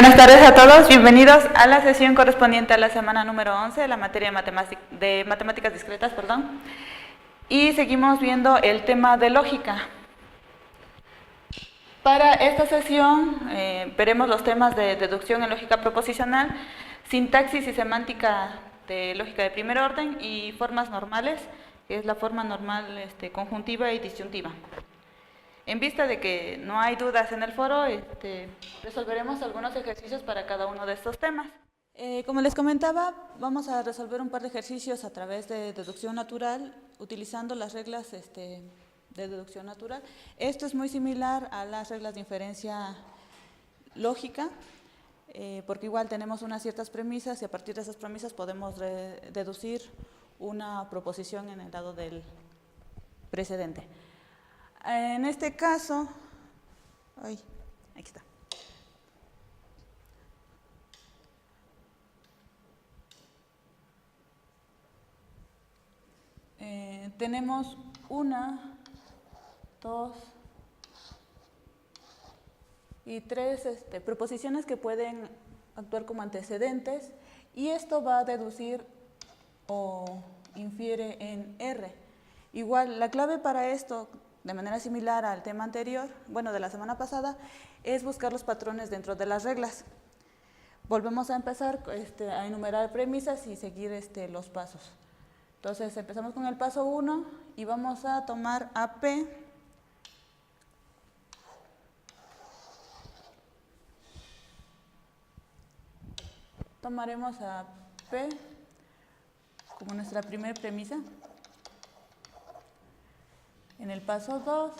Buenas tardes a todos, bienvenidos a la sesión correspondiente a la semana número 11 de la materia de matemáticas discretas, y seguimos viendo el tema de lógica. Para esta sesión veremos los temas de deducción en lógica proposicional, sintaxis y semántica de lógica de primer orden y formas normales, que es la forma normal conjuntiva y disyuntiva. En vista de que no hay dudas en el foro, resolveremos algunos ejercicios para cada uno de estos temas. Como les comentaba, vamos a resolver un par de ejercicios a través de deducción natural, utilizando las reglas de deducción natural. Esto es muy similar a las reglas de inferencia lógica, porque igual tenemos unas ciertas premisas y a partir de esas premisas podemos deducir una proposición en el lado del precedente. En este caso, aquí está. Tenemos una, dos y tres proposiciones que pueden actuar como antecedentes y esto va a deducir o infiere en R. Igual, la clave para esto, de manera similar al tema anterior, bueno, de la semana pasada, es buscar los patrones dentro de las reglas. Volvemos a empezar a enumerar premisas y seguir los pasos. Entonces, empezamos con el paso 1 y vamos a tomar AP tomaremos a P como nuestra primera premisa. En el paso 2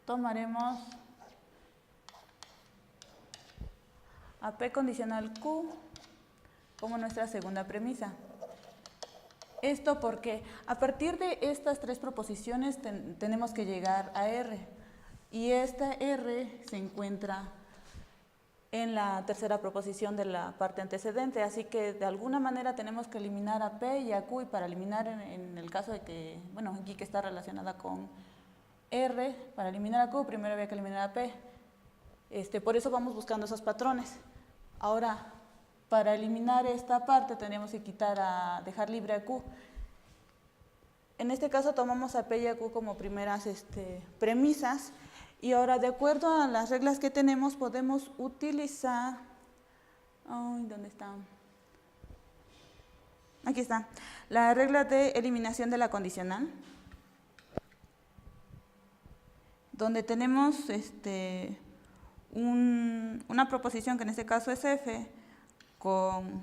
tomaremos a P condicional Q como nuestra segunda premisa. Esto porque a partir de estas tres proposiciones tenemos que llegar a R y esta R se encuentra en la tercera proposición de la parte antecedente, así que de alguna manera tenemos que eliminar a P y a Q, y para eliminar en el caso de que, bueno, aquí que está relacionada con R, para eliminar a Q primero había que eliminar a P, por eso vamos buscando esos patrones. Ahora, para eliminar esta parte tenemos que dejar libre a Q. En este caso tomamos a P y a Q como primeras premisas. Y ahora, de acuerdo a las reglas que tenemos, podemos utilizar... ¿dónde está? Aquí está. La regla de eliminación de la condicional, donde tenemos una proposición que en este caso es F, con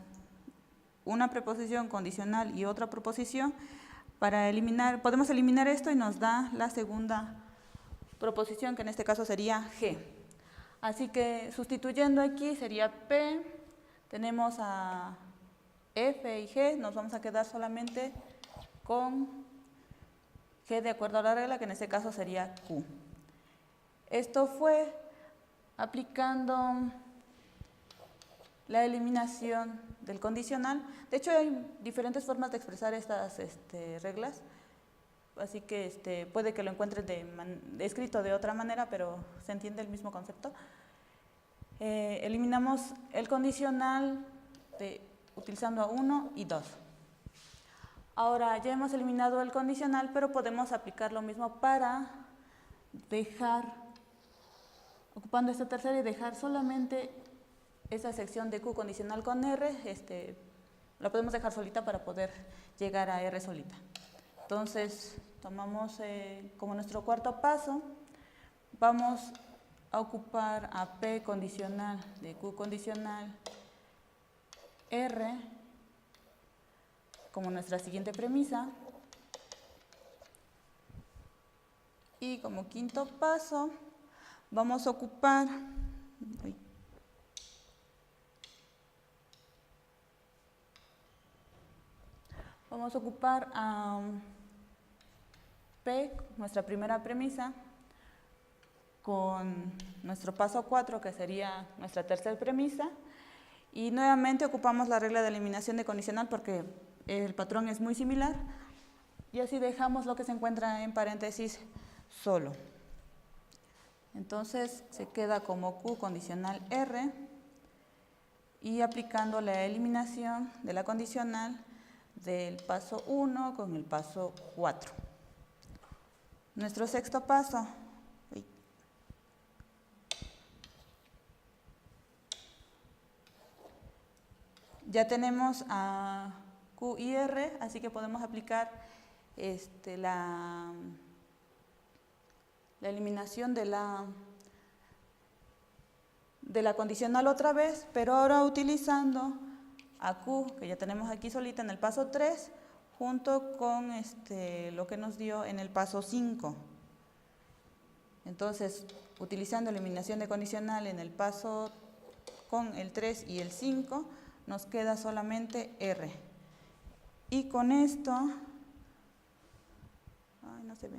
una preposición condicional y otra proposición. Podemos eliminar esto y nos da la segunda proposición, que en este caso sería G. Así que sustituyendo aquí sería P, tenemos a F y G, nos vamos a quedar solamente con G de acuerdo a la regla, que en este caso sería Q. Esto fue aplicando la eliminación del condicional. De hecho, hay diferentes formas de expresar estas reglas. Así que puede que lo encuentres escrito de otra manera, pero se entiende el mismo concepto. Eliminamos el condicional utilizando a 1 y 2. Ahora ya hemos eliminado el condicional, pero podemos aplicar lo mismo para ocupando esta tercera y dejar solamente esa sección de Q condicional con R, la podemos dejar solita para poder llegar a R solita. Entonces, tomamos como nuestro cuarto paso, vamos a ocupar a P condicional de Q condicional R como nuestra siguiente premisa. Y como quinto paso, vamos a ocupar a P, nuestra primera premisa, con nuestro paso 4, que sería nuestra tercera premisa, y nuevamente ocupamos la regla de eliminación de condicional porque el patrón es muy similar, y así dejamos lo que se encuentra en paréntesis solo. Entonces se queda como Q condicional R y aplicando la eliminación de la condicional del paso 1 con el paso 4. Nuestro sexto paso. Ya tenemos a Q y R, así que podemos aplicar la eliminación de la condicional otra vez, pero ahora utilizando a Q, que ya tenemos aquí solita en el paso 3, junto con lo que nos dio en el paso 5. Entonces, utilizando eliminación de condicional en el paso con el 3 y el 5, nos queda solamente R. Y con esto, ay, no se ve.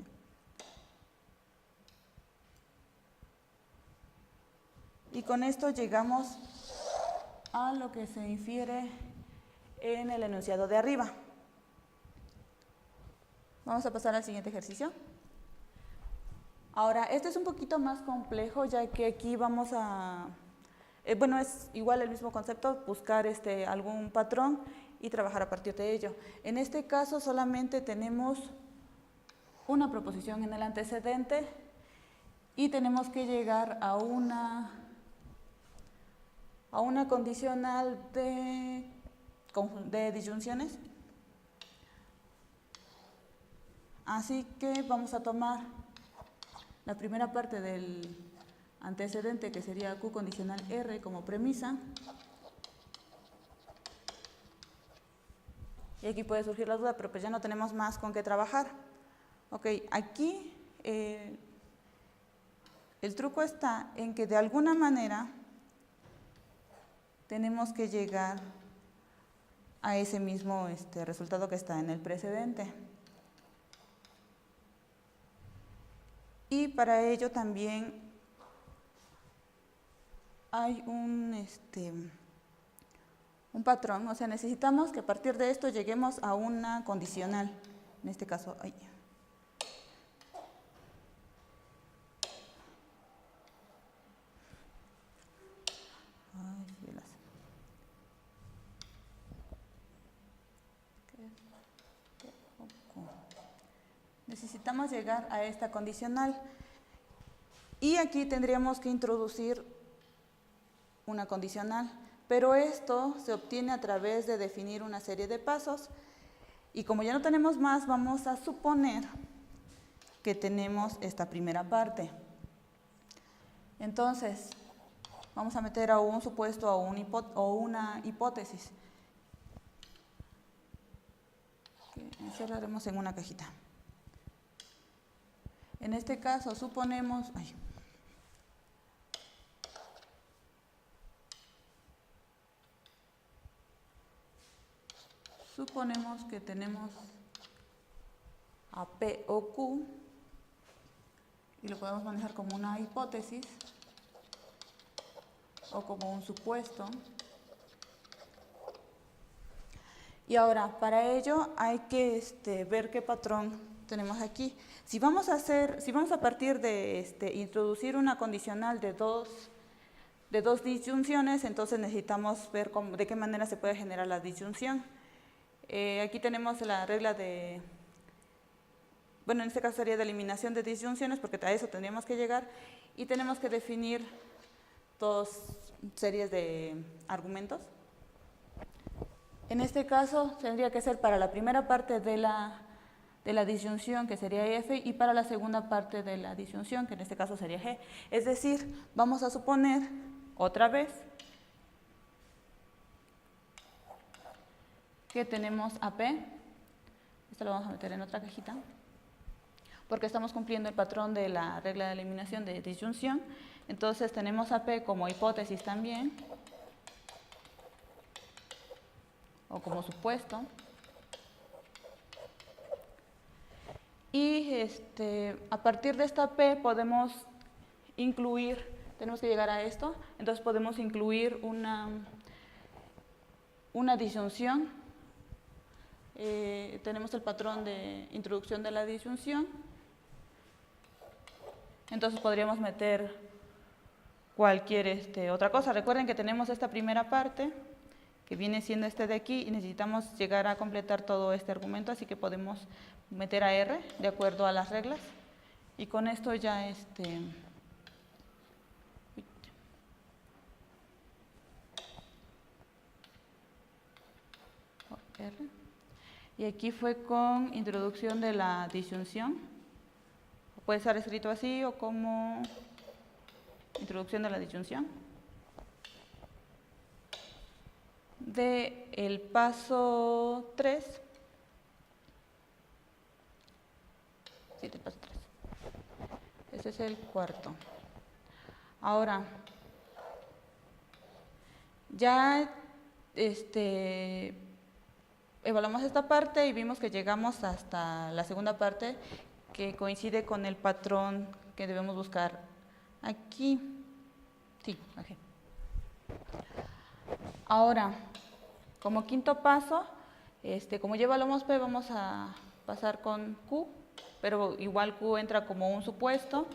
Y con esto llegamos a lo que se infiere en el enunciado de arriba. Vamos a pasar al siguiente ejercicio. Ahora, este es un poquito más complejo, ya que aquí vamos a... bueno, es igual el mismo concepto, buscar algún patrón y trabajar a partir de ello. En este caso solamente tenemos una proposición en el antecedente y tenemos que llegar a una condicional de disyunciones. Así que vamos a tomar la primera parte del antecedente, que sería Q condicional R como premisa. Y aquí puede surgir la duda, pero pues ya no tenemos más con qué trabajar. Ok, aquí el truco está en que de alguna manera tenemos que llegar a ese mismo resultado que está en el precedente. Y para ello también hay un patrón, o sea, necesitamos que a partir de esto lleguemos a una condicional. En este caso, ay, necesitamos llegar a esta condicional y aquí tendríamos que introducir una condicional, pero esto se obtiene a través de definir una serie de pasos y como ya no tenemos más, vamos a suponer que tenemos esta primera parte. Entonces, vamos a meter a un supuesto o una hipótesis que encerraremos en una cajita. En este caso suponemos, que tenemos a P o Q y lo podemos manejar como una hipótesis o como un supuesto. Y ahora, para ello hay que ver qué patrón tenemos aquí. Si vamos a partir de introducir una condicional de dos disyunciones, entonces necesitamos ver de qué manera se puede generar la disyunción. Aquí tenemos la regla de, bueno, en este caso sería de eliminación de disyunciones, porque a eso tendríamos que llegar, y tenemos que definir dos series de argumentos. En este caso tendría que ser para la primera parte de la disyunción, que sería F, y para la segunda parte de la disyunción, que en este caso sería G. Es decir, vamos a suponer otra vez que tenemos a P, esto lo vamos a meter en otra cajita, porque estamos cumpliendo el patrón de la regla de eliminación de disyunción. Entonces tenemos a P como hipótesis también, o como supuesto. Y a partir de esta P podemos incluir, tenemos que llegar a esto, entonces podemos incluir una disyunción. Tenemos el patrón de introducción de la disyunción Entonces podríamos meter cualquier otra cosa. Recuerden que tenemos esta primera parte, que viene siendo este de aquí, y necesitamos llegar a completar todo este argumento, así que podemos meter a R de acuerdo a las reglas. Y con esto ya R. Y aquí fue con introducción de la disyunción. Puede estar escrito así o como introducción de la disyunción. De el paso 3. Sí, del paso 3. Este es el cuarto. Ahora, ya evaluamos esta parte y vimos que llegamos hasta la segunda parte, que coincide con el patrón que debemos buscar aquí. Sí, aquí. Ahora, como quinto paso, como ya evaluamos P, vamos a pasar con Q, pero igual Q entra como un supuesto.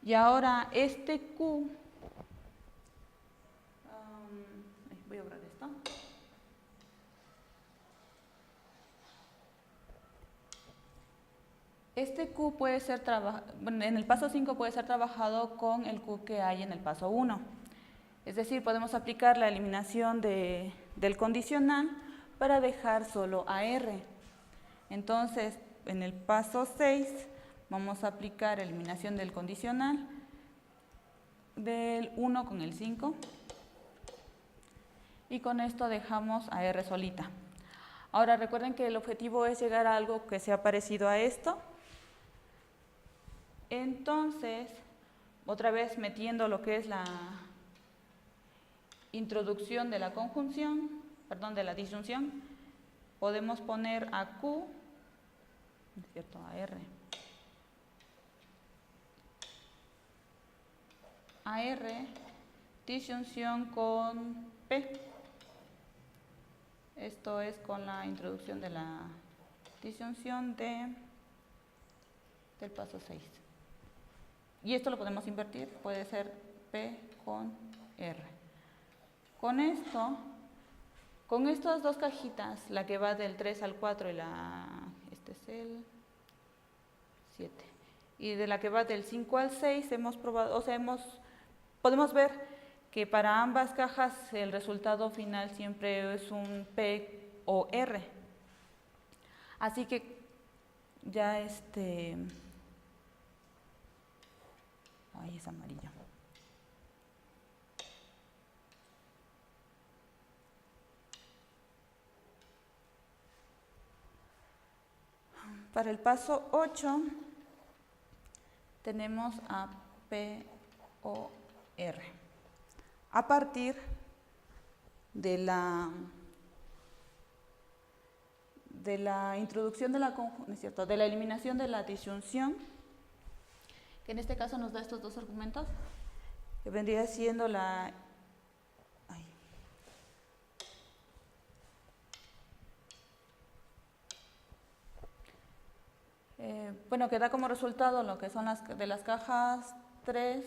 Y ahora este Q, voy a borrar esto. Este Q puede ser en el paso 5 puede ser trabajado con el Q que hay en el paso 1. Es decir, podemos aplicar la eliminación del condicional para dejar solo a R. Entonces, en el paso 6 vamos a aplicar eliminación del condicional del 1 con el 5. Y con esto dejamos a R solita. Ahora recuerden que el objetivo es llegar a algo que sea parecido a esto. Entonces, otra vez metiendo lo que es la introducción de la conjunción, perdón, de la disyunción, podemos poner a Q, ¿no es cierto?, a R. A R, disyunción con P. Esto es con la introducción de la disyunción del paso 6. Y esto lo podemos invertir, puede ser P con R. Con esto, con estas dos cajitas, la que va del 3 al 4 y este es el 7, y de la que va del 5 al 6 hemos probado, o sea, podemos ver que para ambas cajas el resultado final siempre es un P o R. Así que ya Ay, es amarillo. Para el paso 8 tenemos a P o R. A partir de la introducción de de la eliminación de la disyunción, que en este caso nos da estos dos argumentos, que vendría siendo bueno, que da como resultado lo que son de las cajas 3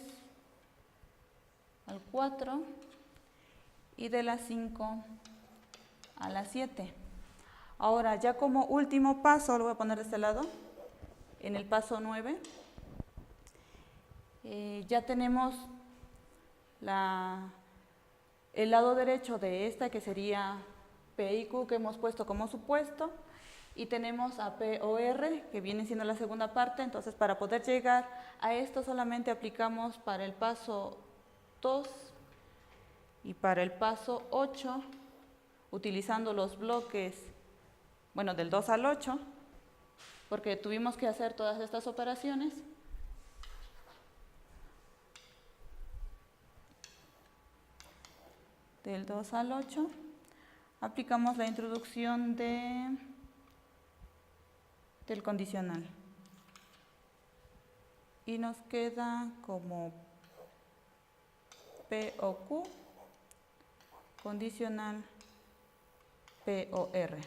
al 4 y de las 5 a las 7. Ahora, ya como último paso, lo voy a poner de este lado, en el paso 9, ya tenemos el lado derecho de esta, que sería P y Q, que hemos puesto como supuesto, y tenemos a P o R, que viene siendo la segunda parte. Entonces, para poder llegar a esto solamente aplicamos para el paso 2 y para el paso 8, utilizando los bloques, bueno, del 2 al 8, porque tuvimos que hacer todas estas operaciones. Del 2 al 8, aplicamos la introducción del condicional. Y nos queda como P o Q, condicional P o R.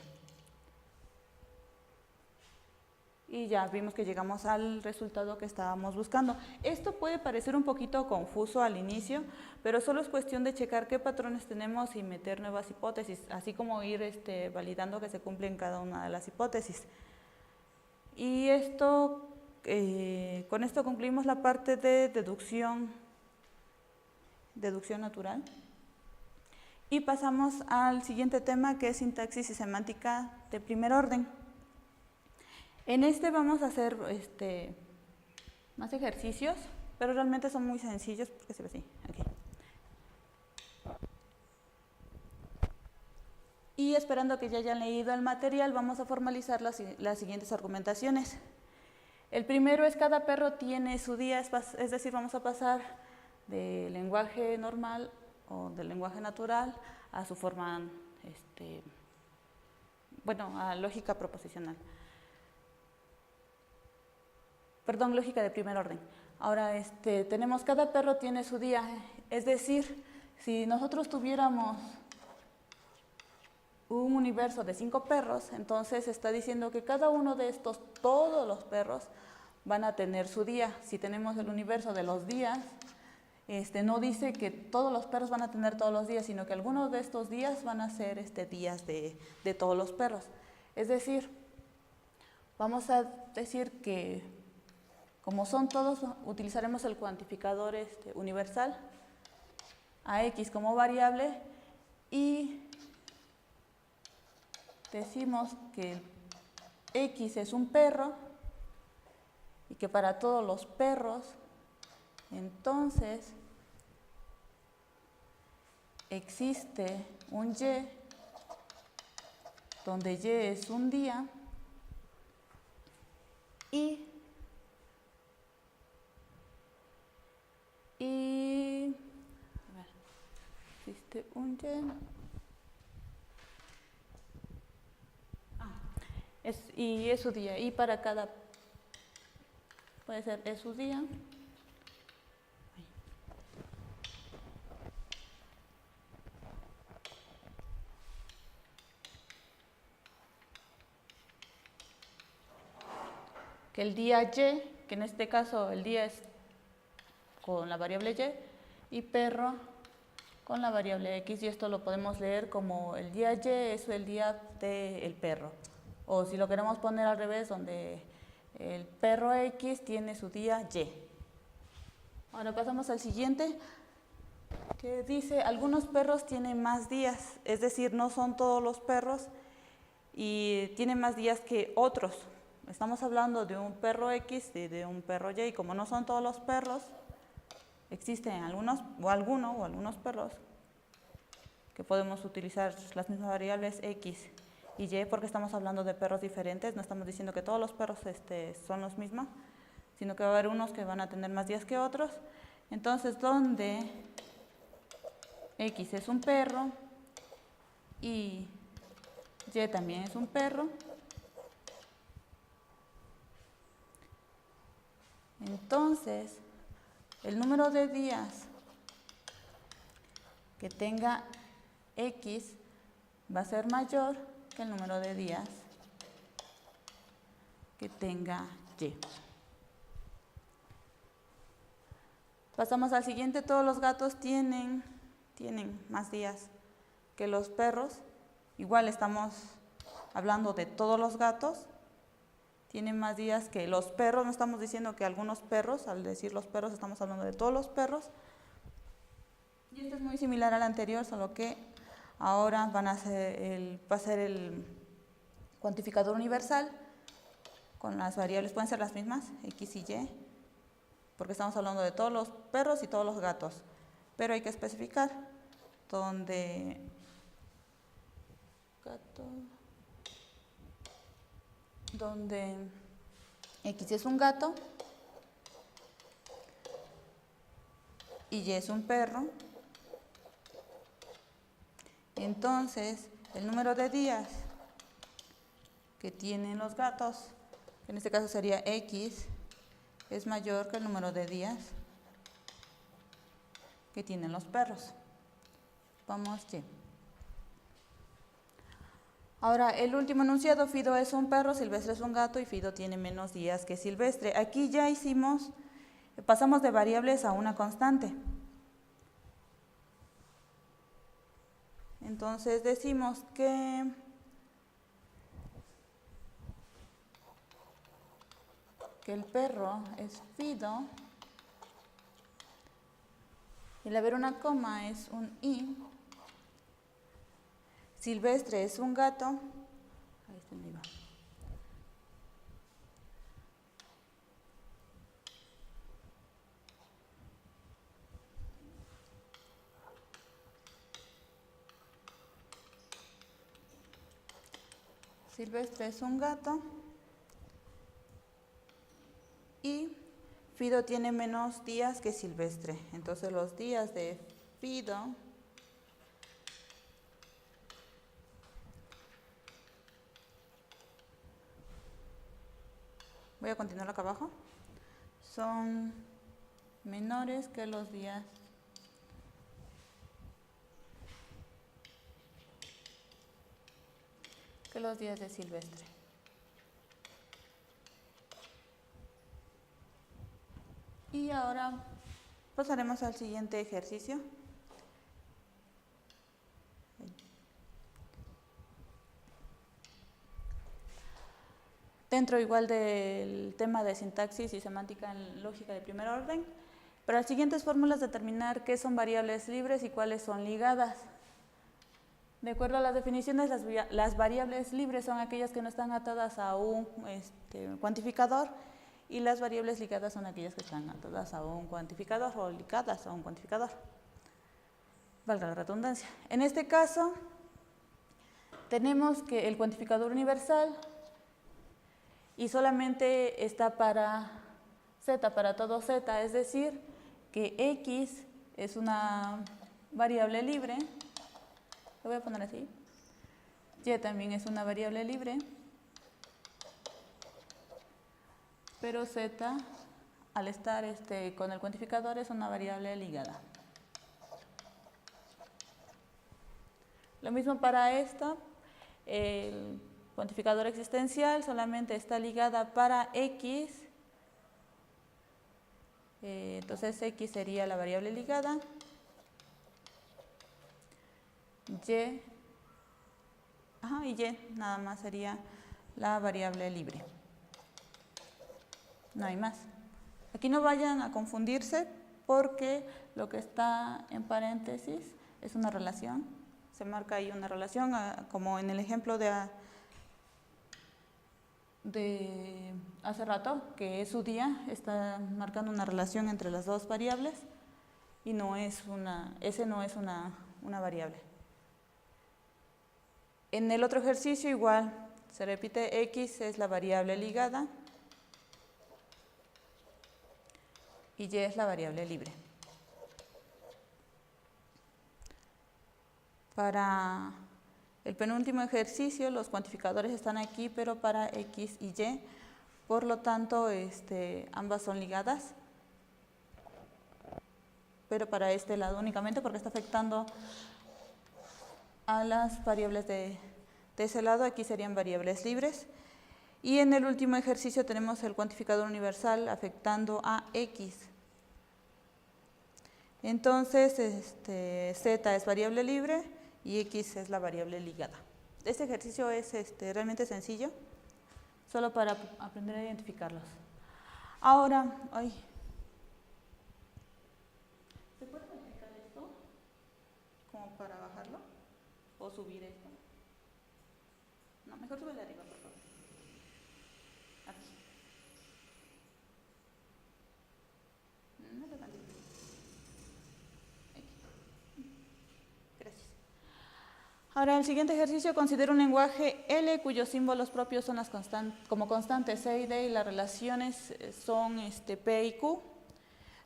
y ya vimos que llegamos al resultado que estábamos buscando. Esto puede parecer un poquito confuso al inicio, pero solo es cuestión de checar qué patrones tenemos y meter nuevas hipótesis, así como ir validando que se cumplen cada una de las hipótesis. Y esto, con esto concluimos la parte de deducción natural. Y pasamos al siguiente tema, que es sintaxis y semántica de primer orden. En este vamos a hacer más ejercicios, pero realmente son muy sencillos porque se ve así. Okay. Y esperando que ya hayan leído el material, vamos a formalizar las siguientes argumentaciones. El primero es: cada perro tiene su día, es decir, vamos a pasar del lenguaje normal o del lenguaje natural a su forma, a lógica proposicional. Perdón, lógica de primer orden. Ahora, tenemos: cada perro tiene su día, es decir, si nosotros tuviéramos un universo de 5 perros, entonces está diciendo que cada uno de estos, todos los perros, van a tener su día. Si tenemos el universo de los días, no dice que todos los perros van a tener todos los días, sino que algunos de estos días van a ser días de todos los perros. Es decir, vamos a decir que como son todos, utilizaremos el cuantificador universal a x como variable y decimos que x es un perro y que para todos los perros, entonces, existe un y donde y es un día y existe un y y es su día, y para cada puede ser es su día. Que el día y, que en este caso el día es con la variable y perro con la variable x, y esto lo podemos leer como el día y es el día del perro. O si lo queremos poner al revés, donde el perro x tiene su día y. Ahora pasamos al siguiente, que dice: algunos perros tienen más días, es decir, no son todos los perros y tienen más días que otros. Estamos hablando de un perro x y de un perro y como no son todos los perros, existen algunos perros que podemos utilizar las mismas variables x y y, porque estamos hablando de perros diferentes, no estamos diciendo que todos los perros son los mismos, sino que va a haber unos que van a tener más días que otros. Entonces, donde x es un perro y y también es un perro, entonces el número de días que tenga x va a ser mayor que el número de días que tenga y. Pasamos al siguiente: todos los gatos tienen más días que los perros. Igual estamos hablando de todos los gatos, tienen más días que los perros, no estamos diciendo que algunos perros, al decir los perros estamos hablando de todos los perros. Y esto es muy similar al anterior, solo que ahora va a ser el cuantificador universal con las variables, pueden ser las mismas, x y y, porque estamos hablando de todos los perros y todos los gatos, pero hay que especificar donde x es un gato y y es un perro. Entonces, el número de días que tienen los gatos, que en este caso sería x, es mayor que el número de días que tienen los perros. Vamos, y. Ahora, el último enunciado, Fido es un perro, Silvestre es un gato y Fido tiene menos días que Silvestre. Aquí ya pasamos de variables a una constante. Entonces decimos que el perro es Fido, y al haber una coma es un i. Silvestre es un gato. Ahí está el libro. Silvestre es un gato. Y Fido tiene menos días que Silvestre. Entonces los días de Fido voy a continuar acá abajo, son menores que los días de Silvestre. Y ahora pasaremos al siguiente ejercicio. Dentro igual del tema de sintaxis y semántica en lógica de primer orden, para las siguientes fórmulas determinar qué son variables libres y cuáles son ligadas. De acuerdo a las definiciones, las variables libres son aquellas que no están atadas a un cuantificador, y las variables ligadas son aquellas que están atadas a un cuantificador o ligadas a un cuantificador. Valga la redundancia. En este caso, tenemos que el cuantificador universal y solamente está para z, para todo z, es decir, que x es una variable libre, lo voy a poner así, y también es una variable libre, pero z, al estar con el cuantificador, es una variable ligada. Lo mismo para esta, el cuantificador existencial solamente está ligada para x, entonces x sería la variable ligada, y nada más sería la variable libre. No hay más. Aquí no vayan a confundirse porque lo que está en paréntesis es una relación. Se marca ahí una relación, como en el ejemplo de hace rato, que es su día, está marcando una relación entre las dos variables y ese no es una variable. En el otro ejercicio igual, se repite, x es la variable ligada y y es la variable libre. Para el penúltimo ejercicio, los cuantificadores están aquí, pero para x y y, por lo tanto, ambas son ligadas, pero para este lado únicamente porque está afectando a las variables de ese lado. Aquí serían variables libres. Y en el último ejercicio tenemos el cuantificador universal afectando a x. Entonces, z es variable libre y x es la variable ligada. Este ejercicio es realmente sencillo, solo para aprender a identificarlos. Ahora, ¿se puede modificar esto como para bajarlo o subir esto? No, mejor sube de arriba, por favor. Aquí. No te tantito. Gracias. Ahora, el siguiente ejercicio considera un lenguaje L cuyos símbolos propios son como constantes C y D y las relaciones son P y Q.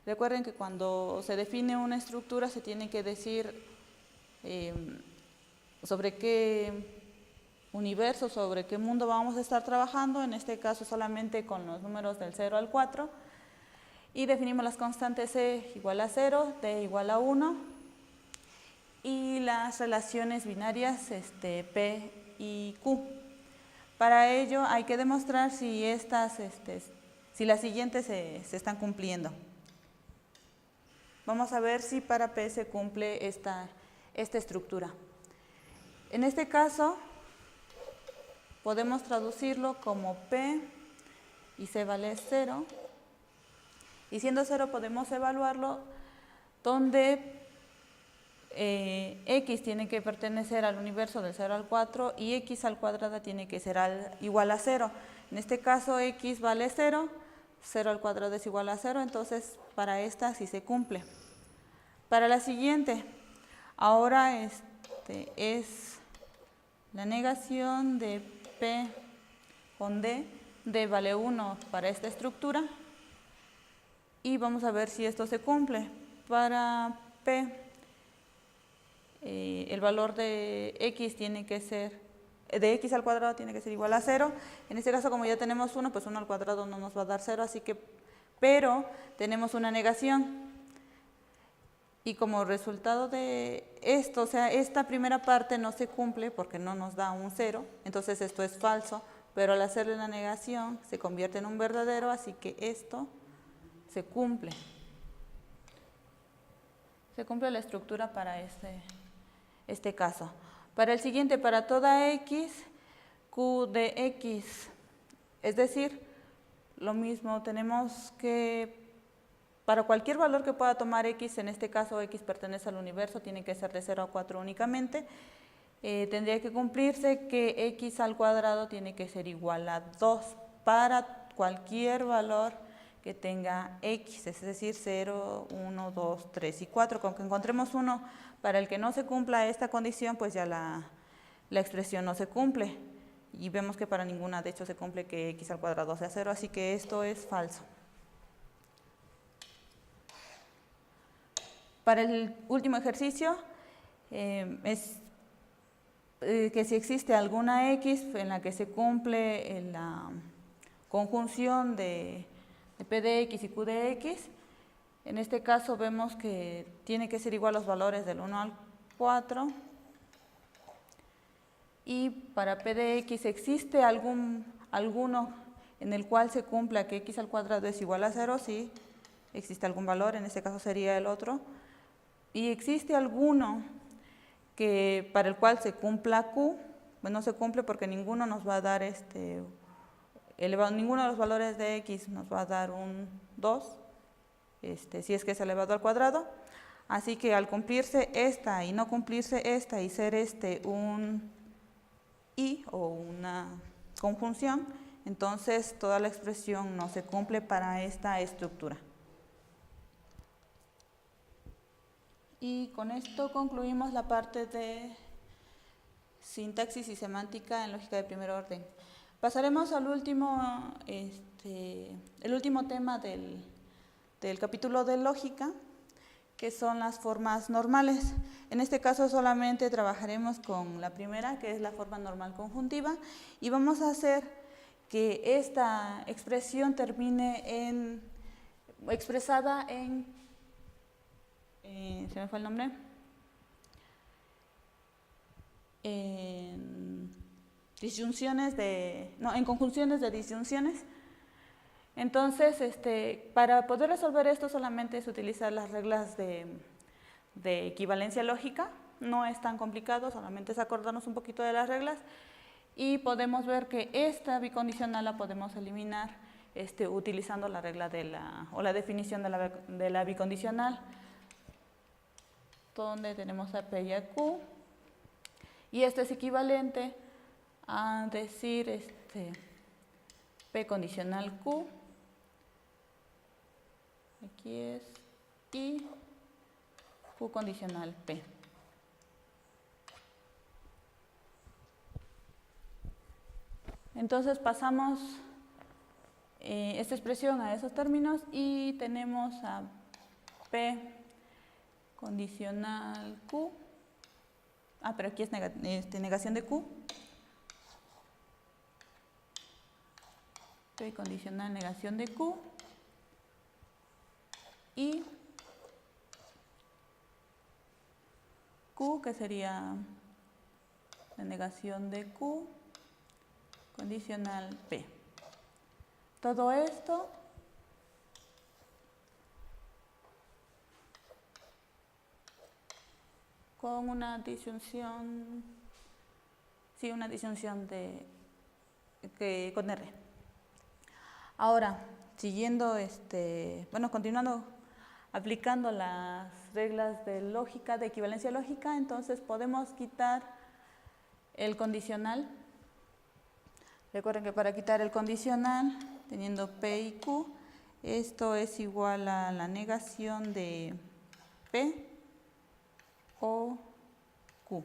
Recuerden que cuando se define una estructura se tiene que decir sobre qué universo, sobre qué mundo vamos a estar trabajando, en este caso solamente con los números del 0 al 4, y definimos las constantes C igual a 0, D igual a 1, y las relaciones binarias P y Q. Para ello hay que demostrar si si las siguientes se están cumpliendo. Vamos a ver si para P se cumple esta estructura. En este caso, podemos traducirlo como P y C vale 0. Y siendo 0 podemos evaluarlo donde X tiene que pertenecer al universo del 0 al 4 y X al cuadrado tiene que ser igual a 0. En este caso X vale 0, 0 al cuadrado es igual a 0, entonces para esta sí se cumple. Para la siguiente, ahora es la negación de P con D, D vale 1 para esta estructura, y vamos a ver si esto se cumple. Para P, el valor de X tiene que ser, de X al cuadrado tiene que ser igual a 0. En este caso, como ya tenemos 1, pues 1 al cuadrado no nos va a dar 0, así que, pero tenemos una negación. Y como resultado de esto, o sea, esta primera parte no se cumple porque no nos da un 0, entonces esto es falso, pero al hacerle la negación se convierte en un verdadero, así que esto se cumple. Se cumple la estructura para este caso. Para el siguiente, para toda X, Q de X, es decir, lo mismo, tenemos que para cualquier valor que pueda tomar X, en este caso X pertenece al universo, tiene que ser de 0 a 4 únicamente, tendría que cumplirse que X al cuadrado tiene que ser igual a 2 para cualquier valor que tenga X, es decir, 0, 1, 2, 3 y 4. Con que encontremos uno para el que no se cumpla esta condición, pues ya la expresión no se cumple. Y vemos que para ninguna, de hecho, se cumple que X al cuadrado sea 0, así que esto es falso. Para el último ejercicio, es que si existe alguna X en la que se cumple la conjunción de P de X y Q de X, en este caso vemos que tiene que ser igual los valores del 1 al 4, y para P de X existe alguno en el cual se cumpla que X al cuadrado es igual a 0, sí, existe algún valor, en este caso sería el otro, y existe alguno que para el cual se cumpla Q, pues no se cumple porque ninguno nos va a dar ninguno de los valores de X nos va a dar un 2, si es que es elevado al cuadrado, así que al cumplirse esta y no cumplirse esta y ser un I o una conjunción, entonces toda la expresión no se cumple para esta estructura. Y con esto concluimos la parte de sintaxis y semántica en lógica de primer orden. Pasaremos al último, el último tema del capítulo de lógica, que son las formas normales. En este caso solamente trabajaremos con la primera, que es la forma normal conjuntiva, y vamos a hacer que esta expresión termine expresada en se me fue el nombre, en conjunciones de disyunciones. Entonces, para poder resolver esto solamente es utilizar las reglas de equivalencia lógica, no es tan complicado, solamente es acordarnos un poquito de las reglas, y podemos ver que esta bicondicional la podemos eliminar utilizando la regla o la definición de la bicondicional, donde tenemos a P y a Q, y esto es equivalente a decir P condicional Q, aquí es, y Q condicional P. Entonces pasamos esta expresión a esos términos y tenemos a P condicional Q, pero aquí es negación de Q, P condicional negación de Q, y Q, que sería la negación de Q, condicional P. Todo esto con una disyunción, sí, una disyunción con R. Ahora, siguiendo, continuando, aplicando las reglas de lógica, de equivalencia lógica, entonces podemos quitar el condicional. Recuerden que para quitar el condicional, teniendo P y Q, esto es igual a la negación de P o Q.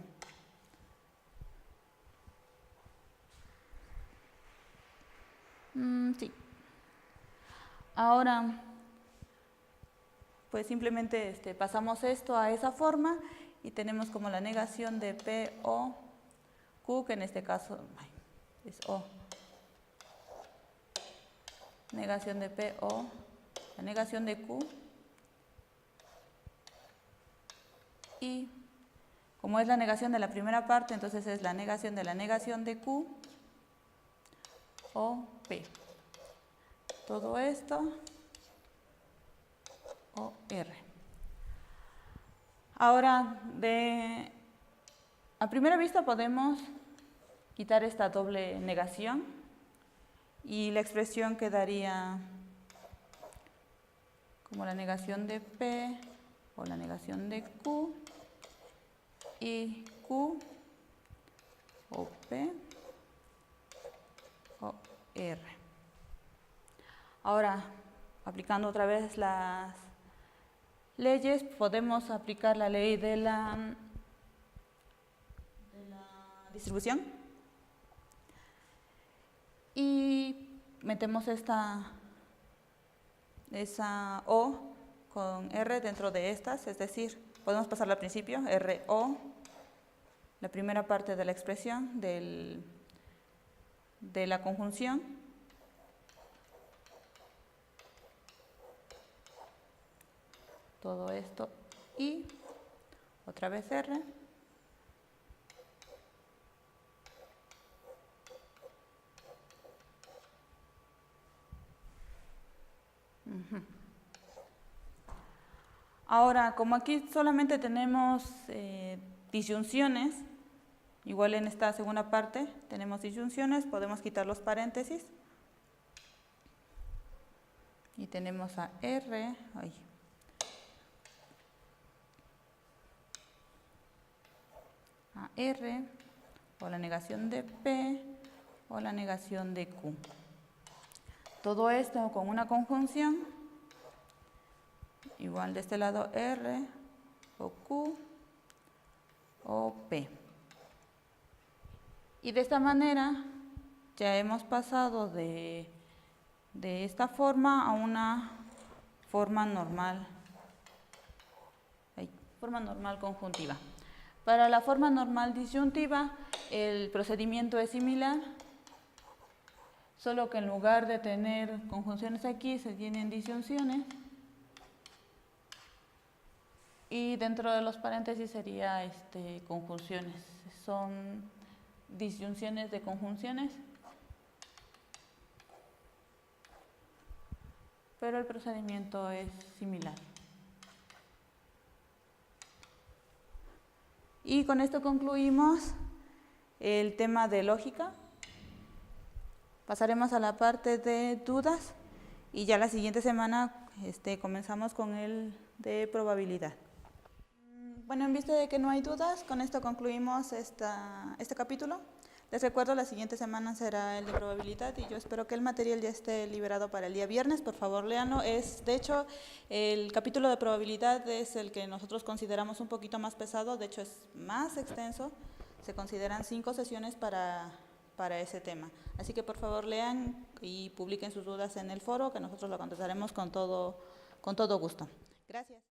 Sí. Ahora, pues simplemente pasamos esto a esa forma y tenemos como la negación de P o Q, que en este caso es O. Negación de P o la negación de Q. Y como es la negación de la primera parte, entonces es la negación de Q o P. Todo esto o R. Ahora, a primera vista podemos quitar esta doble negación y la expresión quedaría como la negación de P o la negación de Q y Q o P o R. Ahora, aplicando otra vez las leyes, podemos aplicar la ley de la distribución y metemos esa O con R dentro de estas, es decir, podemos pasarla al principio, RO, la primera parte de la expresión de la conjunción, todo esto y otra vez R. Ahora, como aquí solamente tenemos disyunciones, igual en esta segunda parte tenemos disyunciones, podemos quitar los paréntesis y tenemos a R, o la negación de P o la negación de Q. Todo esto con una conjunción, igual de este lado R o Q o P. Y de esta manera ya hemos pasado de esta forma a una forma normal conjuntiva. Para la forma normal disyuntiva, el procedimiento es similar, solo que en lugar de tener conjunciones aquí, se tienen disyunciones. Y dentro de los paréntesis sería conjunciones. Son disyunciones de conjunciones. Pero el procedimiento es similar. Y con esto concluimos el tema de lógica. Pasaremos a la parte de dudas y ya la siguiente semana comenzamos con el de probabilidad. Bueno, en vista de que no hay dudas, con esto concluimos este capítulo. Les recuerdo, la siguiente semana será el de probabilidad y yo espero que el material ya esté liberado para el día viernes. Por favor, léanlo. De hecho, el capítulo de probabilidad es el que nosotros consideramos un poquito más pesado, de hecho es más extenso. Se consideran 5 sesiones para ese tema. Así que por favor lean y publiquen sus dudas en el foro, que nosotros lo contestaremos con todo gusto. Gracias.